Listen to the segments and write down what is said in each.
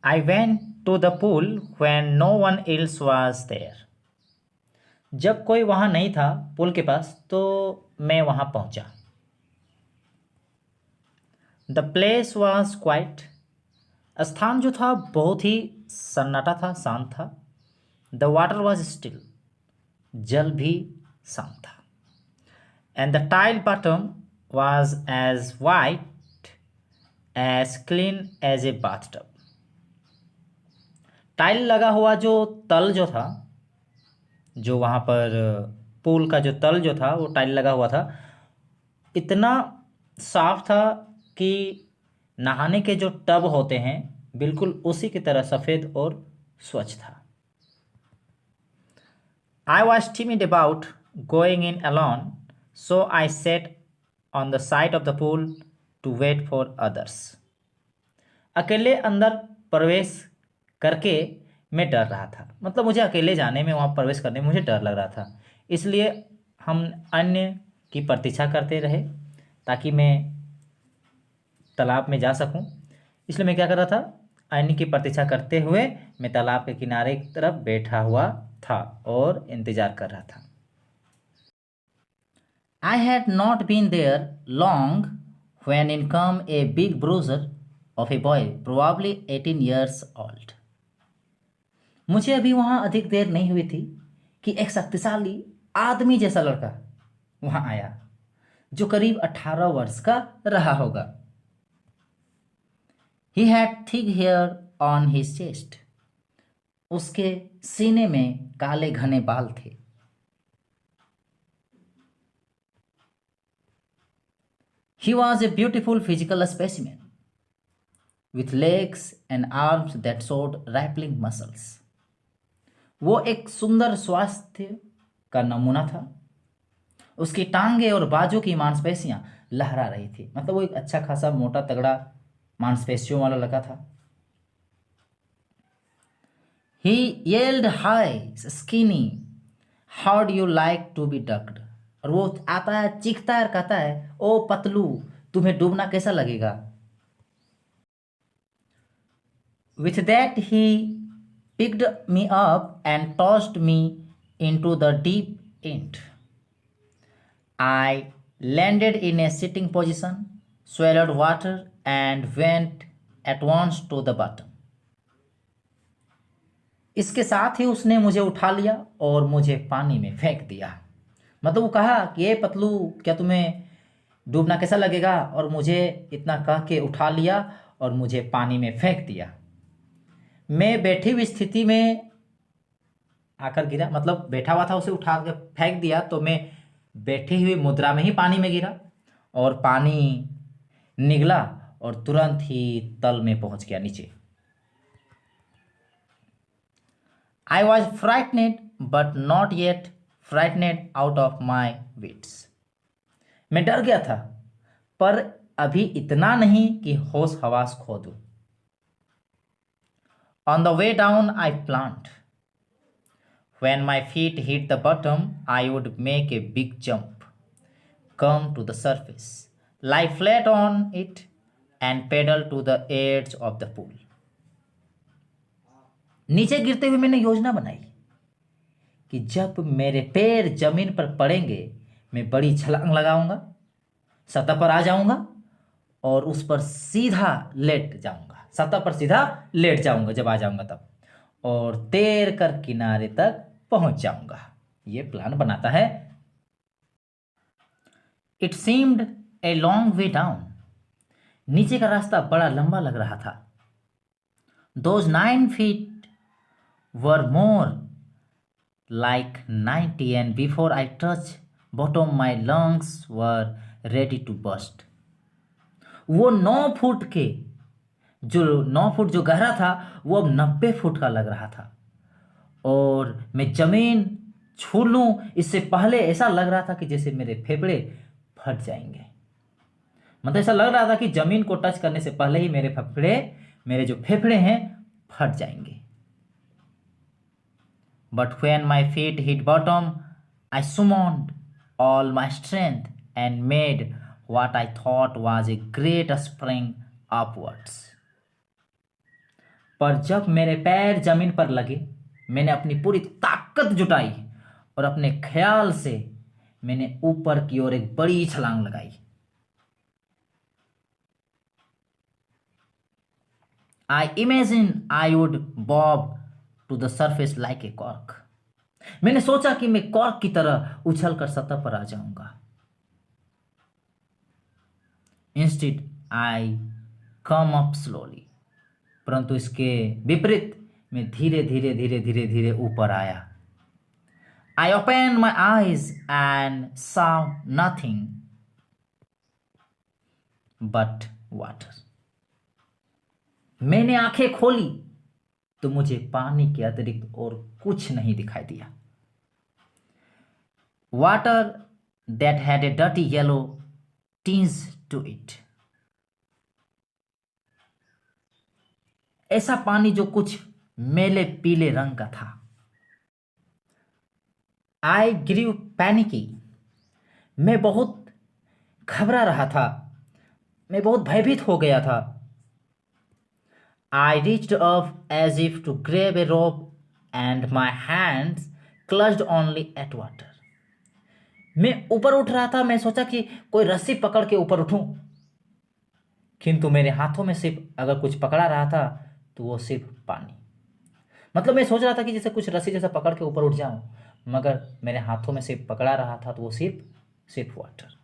I went to the pool when no one else was there. जब कोई वहाँ नहीं था पुल के पास तो मैं वहाँ पहुँचा. The place was quiet. स्थान जो था बहुत ही सन्नाटा था, शांत था. The water was still. जल भी शांत था. And the tile bottom was as white, as clean as a bathtub. Tile लगा हुआ जो तल जो था, जो वहाँ पर पूल का जो तल जो था वो टाइल लगा हुआ था, इतना साफ था कि नहाने के जो टब होते हैं बिल्कुल उसी की तरह सफ़ेद और स्वच्छ था. I was timid about going in alone, so I sat on the side of the pool to wait for others. अकेले अंदर प्रवेश करके मैं डर रहा था. मतलब मुझे अकेले जाने में, वहाँ प्रवेश करने में मुझे डर लग रहा था. इसलिए हम अन्य की प्रतीक्षा करते रहे ताकि मैं तालाब में जा सकूं. इसलिए मैं क्या कर रहा था, अन्य की प्रतीक्षा करते हुए मैं तालाब के किनारे की तरफ बैठा हुआ था और इंतज़ार कर रहा था. I had not been there long when in came a big bruiser of a boy, probably 18 years old. मुझे अभी वहाँ अधिक देर नहीं हुई थी कि एक शक्तिशाली आदमी जैसा लड़का वहाँ आया जो करीब 18 वर्ष का रहा होगा. He had thick hair on his chest. उसके सीने में काले घने बाल थे. He was a beautiful physical specimen with legs and arms that showed rippling muscles. वो एक सुंदर स्वास्थ्य का नमूना था. उसकी टांगे और बाजू की मांसपेशियां लहरा रही थी. मतलब वो एक अच्छा खासा मोटा तगड़ा मांसपेशियों वाला लड़का था. He yelled, "Hi, skinny, how do you like to be ducked?" और वो आता है, चीखता है और कहता है, ओ पतलू, तुम्हें डूबना कैसा लगेगा. With that he picked me up and tossed me into the deep end. I landed in a sitting position, swallowed water and went at once to the bottom. इसके साथ ही उसने मुझे उठा लिया और मुझे पानी में फेंक दिया. मतलब वो कहा कि ये पतलू, क्या तुम्हें डूबना कैसा लगेगा, और मुझे इतना कह के उठा लिया और मुझे पानी में फेंक दिया. मैं बैठी हुई स्थिति में आकर गिरा. मतलब बैठा हुआ था, उसे उठा के फेंक दिया तो मैं बैठी हुई मुद्रा में ही पानी में गिरा और पानी निगला और तुरंत ही तल में पहुंच गया, नीचे. I was frightened but not yet frightened out of my wits. मैं डर गया था पर अभी इतना नहीं कि होश हवास खो दूं. On the way down I planned. When my feet hit the bottom, I would make a big jump, come to the surface, lie flat on it, and pedal to the edge of the pool. नीचे गिरते हुए मैंने योजना बनाई कि जब मेरे पैर जमीन पर पड़ेंगे मैं बड़ी छलांग लगाऊंगा, सतह पर आ जाऊंगा और उस पर सीधा लेट जाऊंगा. सतह पर सीधा लेट जाऊंगा जब आ जाऊंगा तब, और तैर कर किनारे तक पहुंच जाऊंगा. ये प्लान बनाता है. It seemed a long way down. नीचे का रास्ता बड़ा लंबा लग रहा था. Those 9 feet were more like 90, and before I touched bottom my lungs were ready to burst. वो 9 फुट के, जो 9 फुट जो गहरा था वो अब 90 फुट का लग रहा था, और मैं जमीन छू लूं इससे पहले ऐसा लग रहा था कि जैसे मेरे फेफड़े फट जाएंगे. मतलब ऐसा लग रहा था कि जमीन को टच करने से पहले ही मेरे जो फेफड़े हैं फट जाएंगे. But when my feet hit bottom, I summoned all my strength and made what I thought was a great spring upwards. पर जब मेरे पैर जमीन पर लगे मैंने अपनी पूरी ताकत जुटाई और अपने ख्याल से मैंने ऊपर की ओर एक बड़ी छलांग लगाई। I imagine I would bob to the surface like a cork. मैंने सोचा कि मैं कॉर्क की तरह उछलकर सतह पर आ जाऊंगा। Instead, I come up slowly. परंतु इसके विपरीत मैं धीरे धीरे धीरे धीरे धीरे ऊपर आया। I opened my eyes and saw nothing but water. मैंने आंखें खोली तो मुझे पानी के अतिरिक्त और कुछ नहीं दिखाई दिया। Water that had a dirty yellow tinge to it. ऐसा पानी जो कुछ मेले पीले रंग का था। I grew panicky. मैं बहुत घबरा रहा था, मैं बहुत भयभीत हो गया था। I reached up as if to grab a rope and my hands clutched only at water. मैं ऊपर उठ रहा था, मैं सोचा कि कोई रस्सी पकड़ के ऊपर उठूं, किंतु मेरे हाथों में सिर्फ अगर कुछ पकड़ा रहा था तो वो सिर्फ पानी। मतलब मैं सोच रहा था कि जैसे कुछ रस्सी जैसा पकड़ के ऊपर उठ जाऊं, मगर मेरे हाथों में सिर्फ पकड़ा रहा था तो वो सिर्फ वाटर।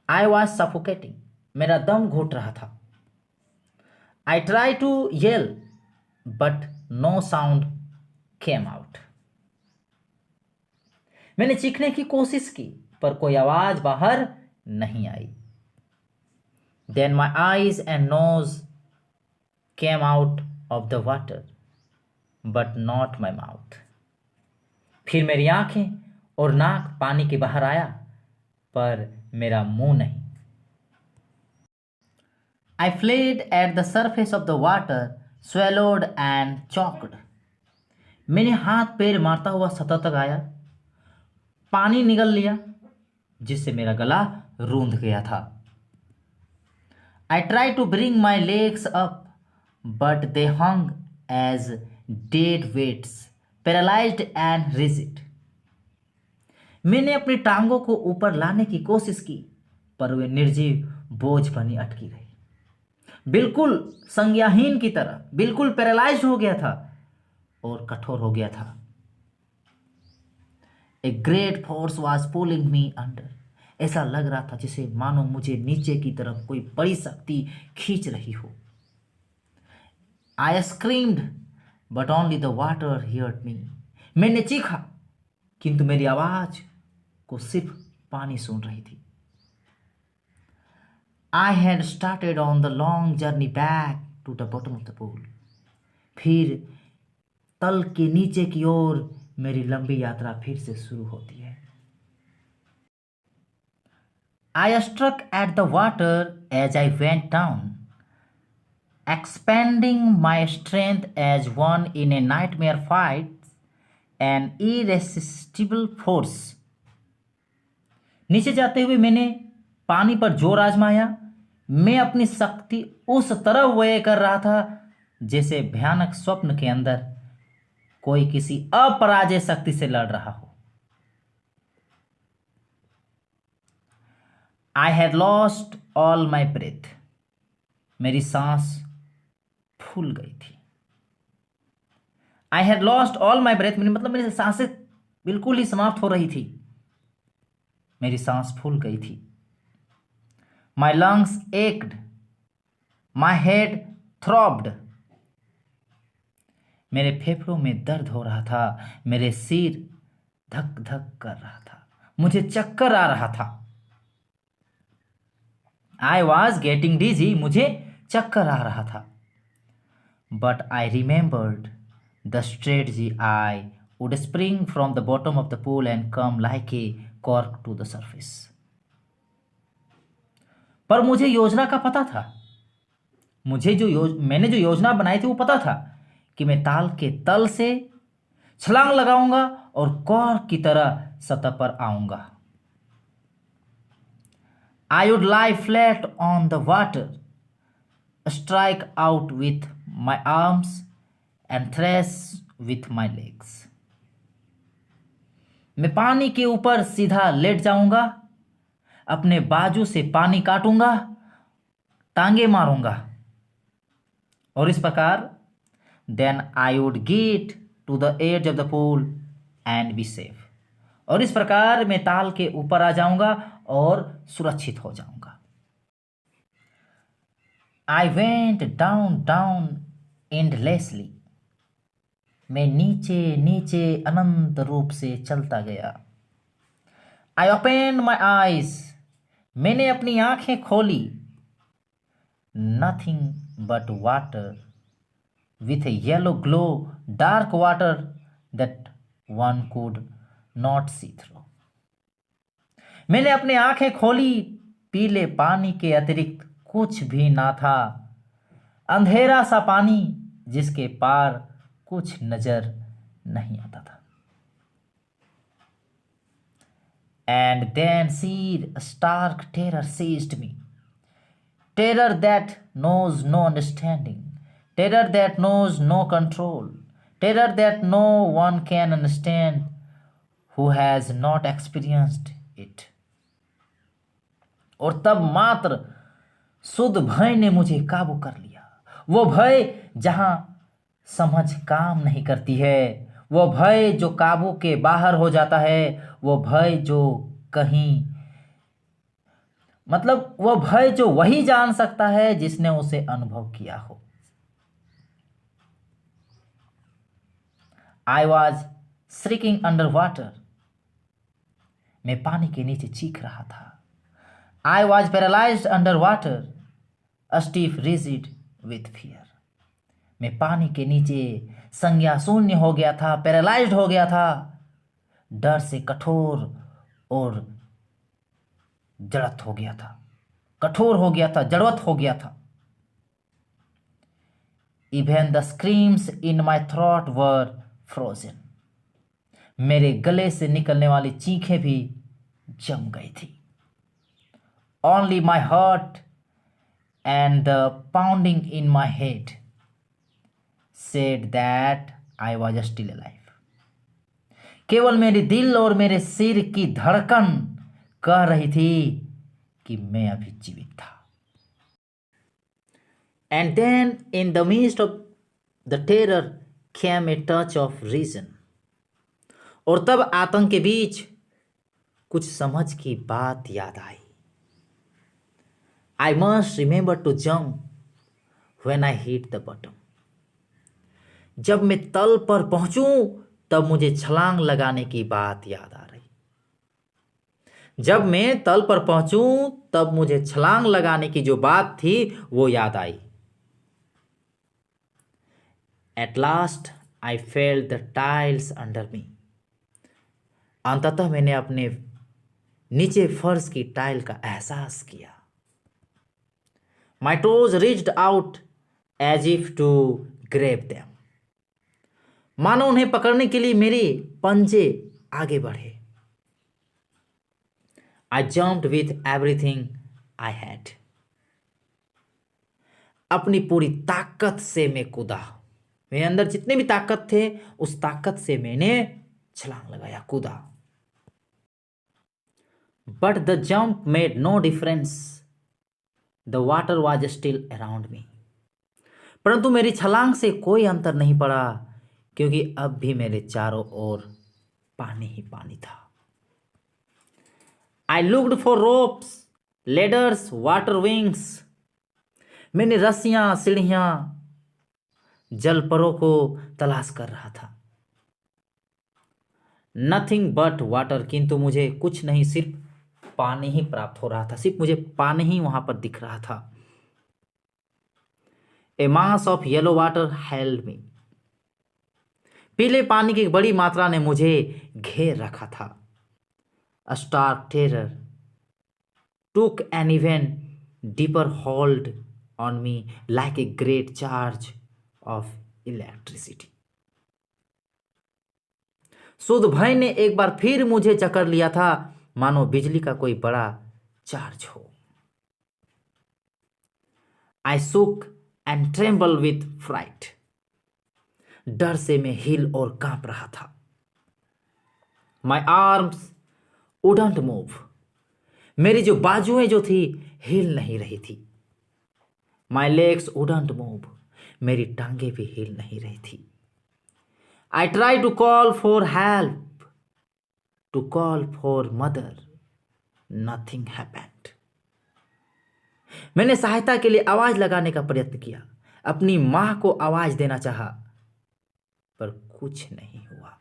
I was suffocating. मेरा दम घुट रहा था। I tried to yell, but no sound came out. मैंने चीखने की कोशिश की पर कोई आवाज बाहर नहीं आई। Then my eyes and nose came out of the water, but not my mouth. फिर मेरी आंखें और नाक पानी के बाहर आया पर मेरा मुंह नहीं। I fled at the surface of the water, swallowed and choked. मैंने हाथ पैर मारता हुआ सतह तक आया, पानी निगल लिया जिससे मेरा गला रूंध गया था। I tried to bring my legs up, but they hung as dead weights, paralyzed and rigid. मैंने अपनी टांगों को ऊपर लाने की कोशिश की पर वे निर्जीव बोझ बनी अटकी रही। बिल्कुल संज्ञाहीन की तरह, बिल्कुल पैरालाइज हो गया था और कठोर हो गया था। A great force was pulling me under. ऐसा लग रहा था जैसे मानो मुझे नीचे की तरफ कोई बड़ी शक्ति खींच रही हो। I screamed but only the water heard me. मैंने चीखा किंतु मेरी आवाज को सिर्फ पानी सुन रही थी। I had started on the long journey back to the bottom of the pool. फिर तल के नीचे की ओर मेरी लंबी यात्रा फिर से शुरू होती है। I struck at the water as I went down, expending my strength as one in a nightmare fight, an irresistible force. नीचे जाते हुए मैंने पानी पर जोर आजमाया। मैं अपनी शक्ति उस तरह व्यय कर रहा था जैसे भयानक स्वप्न के अंदर कोई किसी अपराजय शक्ति से लड़ रहा हो। I had lost all my breath. मेरी सांस फूल गई थी। I had lost all my breath मतलब मेरी सांसें बिल्कुल ही समाप्त हो रही थी। मेरी सांस फूल गई थी। My lungs ached. My head throbbed. मेरे फेफड़ों में दर्द हो रहा था, मेरे सिर धक धक कर रहा था, मुझे चक्कर आ रहा था। I was getting dizzy. मुझे चक्कर आ रहा था। But I remembered the strategy. I would spring from the bottom of the pool and come like a cork to the surface. पर मुझे योजना का पता था। मैंने जो योजना बनाई थी वो पता था कि मैं ताल के तल से छलांग लगाऊंगा और कॉर्क की तरह सतह पर आऊंगा। I would lie flat on the water, strike out with my arms and thrash with my legs. मैं पानी के ऊपर सीधा लेट जाऊंगा, अपने बाजू से पानी काटूंगा, टांगे मारूंगा, और इस प्रकार then I would get to the edge of the pool and be safe. और इस प्रकार मैं ताल के ऊपर आ जाऊंगा और सुरक्षित हो जाऊंगा. I went down endlessly. मैं नीचे नीचे अनंत रूप से चलता गया. I opened my eyes. मैंने अपनी आंखें खोली. Nothing but water with a yellow glow, dark water that one could not see through. मैंने अपनी आंखें खोली. पीले पानी के अतिरिक्त कुछ भी ना था. अंधेरा सा पानी जिसके पार कुछ नजर नहीं आता था. And then sheer stark terror seized me. Terror that knows no understanding. Terror that knows no control. Terror that no one can understand who has not experienced it. और तब मात्र शुद्ध भय ने मुझे काबू कर लिया. वो भय जहां समझ काम नहीं करती है, वो भय जो काबू के बाहर हो जाता है, वो भय जो कहीं वो भय जो वही जान सकता है जिसने उसे अनुभव किया हो. I was shrieking under water. मैं पानी के नीचे चीख रहा था. I was paralyzed under water, stiff, rigid with fear. मैं पानी के नीचे संज्ञा शून्य हो गया था, पैरालाइज्ड हो गया था, डर से कठोर और जड़त हो गया था, कठोर हो गया था, जड़वत हो गया था. Even the screams in my throat were frozen. मेरे गले से निकलने वाली चीखें भी जम गई थी. Only my heart and the pounding in my head said that I was still alive. केवल मेरे दिल और मेरे सिर की धड़कन कह रही थी कि मैं अभी जीवित था. And then in the midst of the terror came a touch of reason. और तब आतंक के बीच कुछ समझ की बात याद आई. I must remember to jump when I hit the bottom. जब मैं तल पर पहुंचूं तब मुझे छलांग लगाने की बात याद आ रही. जब मैं तल पर पहुंचूं तब मुझे छलांग लगाने की जो बात थी वो याद आई. At last I felt the tiles under me. अंततः मैंने अपने नीचे फर्श की टाइल का एहसास किया. My toes reached out as if to grab them. मानो उन्हें पकड़ने के लिए मेरे पंजे आगे बढ़े. I jumped with everything I had. अपनी पूरी ताकत से मैं कूदा. मेरे अंदर जितने भी ताकत थे उस ताकत से मैंने छलांग लगाया, कूदा. But the jump made no difference. The water was still around me. परंतु मेरी छलांग से कोई अंतर नहीं पड़ा क्योंकि अब भी मेरे चारों ओर पानी ही पानी था. I looked for ropes, ladders, water wings. मैंने रस्सियां, सीढ़ियां, जलपरों को तलाश कर रहा था. Nothing but water. किंतु मुझे कुछ नहीं, सिर्फ पानी ही प्राप्त हो रहा था. सिर्फ मुझे पानी ही वहां पर दिख रहा था. A mass of yellow water held me. पीले पानी की एक बड़ी मात्रा ने मुझे घेर रखा था. A stark terror took an even deeper hold on me like a great charge of electricity. शुद्ध भय ने एक बार फिर मुझे जकड़ लिया था मानो बिजली का कोई बड़ा चार्ज हो. I shook and trembled with fright. डर से मैं हिल और कांप रहा था. My arms wouldn't move. मेरी जो बाजुएं जो थी हिल नहीं रही थी. My legs wouldn't move. मेरी टांगें भी हिल नहीं रही थी. I tried to call for help, to call for mother. Nothing happened. मैंने सहायता के लिए आवाज लगाने का प्रयत्न किया, अपनी मां को आवाज देना चाहा, पर कुछ नहीं हुआ.